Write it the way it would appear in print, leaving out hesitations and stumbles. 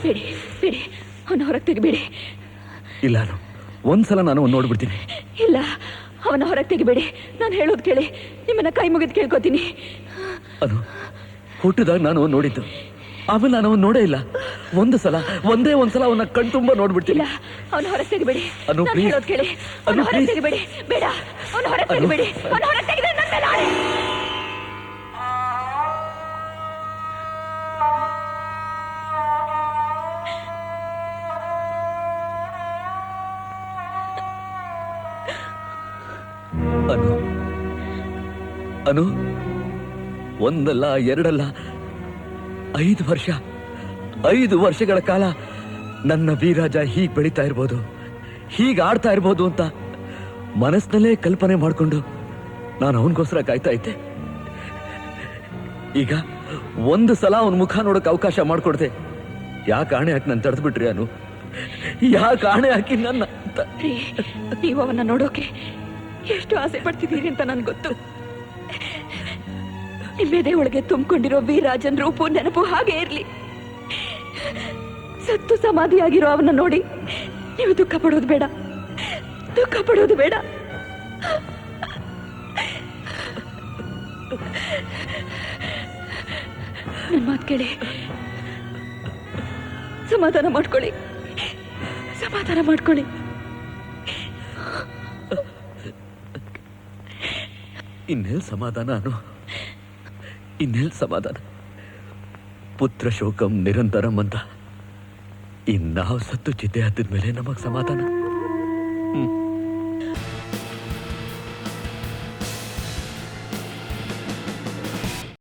ಬಿಡಿ ಬಿಡಿ, ಅವನ ಹೊರಗೆ ತೆಗಿಬೇಡಿ. ಇಲ್ಲ, ಒಂದ್ಸಲ ನಾನು ನೋಡ್ಬಿಡ್ತೀನಿ. ಇಲ್ಲ, ಅವನ ಹೊರಗೆ ತೆಗಿಬೇಡಿ. ನಾನು ಹೇಳೋದು ಕೇಳಿ, ನಿಮ್ಮನ್ನ ಕೈ ಮುಗಿದು ಕೇಳ್ಕೊತೀನಿ. ಅದು ಹುಟ್ಟಿದಾಗ ನಾನು ನೋಡಿದ್ದು, ಆಮೇಲೆ ನಾನು ಅವನು ನೋಡೇ ಇಲ್ಲ. ಒಂದೇ ಒಂದ್ಸಲ ಅವನ ಕಣ್ ತುಂಬಾ ನೋಡ್ಬಿಡ್ತೀನಿ. ಇಲ್ಲ, ಅವನ ಹೊರಗೆ ತೆಗಿಬೇಡಿ. ಅನು, ನಾನು ಹೇಳೋದು ಕೇಳಿ, ಅವನ ಹೊರಗೆ ತೆಗಿಬೇಡಿ. ಬೇಡ, ಅವನ ಹೊರಗೆ ತೆಗಿಬೇಡಿ. ಅವನ ಹೊರಗೆ ತೆಗೆದ್ರೆ ನನ್ನ ಮೇಲೆ ಆಣೆ. ಅನು, ಒಂದಲ್ಲ ಎರಡಲ್ಲ 5 ವರ್ಷಗಳ ಕಾಲ ನನ್ನ ವೀರಾಜ ಹೀಗೆ ಬೆಳೀತಾ ಇರ್ಬೋದು, ಹೀಗೆ ಆಡ್ತಾ ಇರ್ಬೋದು ಅಂತ ಮನಸ್ಸಿನಲ್ಲೇ ಕಲ್ಪನೆ ಮಾಡಿಕೊಂಡು ನಾನು ಅವನಿಗೋಸ್ಕರ ಕಾಯ್ತಾ ಇದ್ದೆ. ಈಗ ಒಂದು ಸಲ ಅವನ ಮುಖ ನೋಡೋಕೆ ಅವಕಾಶ ಮಾಡಿಕೊಡ್ದೆ. ಯಾಕೆ ಆಣೆ ಹಾಕಿ ನಾನು ತಡೆದು ಬಿಟ್ರಿ? ಅನು, ಯಾಕೆ ಆಣೆ ಹಾಕಿ ನನ್ನ? ನೀವು ಅವನ್ನ ನೋಡೋಕೆ ಎಷ್ಟು ಆಸೆ ಪಡ್ತಿದ್ದೀರಿ ಅಂತ ನನ್ಗೆ ಗೊತ್ತು. ನಿಮ್ಮೆದೆ ಒಳಗೆ ತುಂಬಿಕೊಂಡಿರೋ ವೀರಾಜನ್ ರೂಪು ನೆನಪು ಹಾಗೆ ಇರ್ಲಿ. ಸತ್ತು ಸಮಾಧಿಯಾಗಿರೋ ಅವನ್ನ ನೋಡಿ ನೀವು ದುಃಖ ಪಡೋದು ಬೇಡ. ನನ್ನ ಮಾತು ಕೇಳಿ, ಸಮಾಧಾನ ಮಾಡ್ಕೊಳ್ಳಿ. ಇನ್ನೆಲ್ ಸಮಾಧಾನ ಅನು, ಇನ್ನೆಲ್ ಸಮಾಧಾನ? ಪುತ್ರ ಶೋಕಂ ನಿರಂತರಂ ಅಂತ ಇನ್ನಾವ್ ಸತ್ತು ಚಿತೆ ಹತ್ತಿದ ಮೇಲೆ ನಮಗ್ ಸಮಾಧಾನ?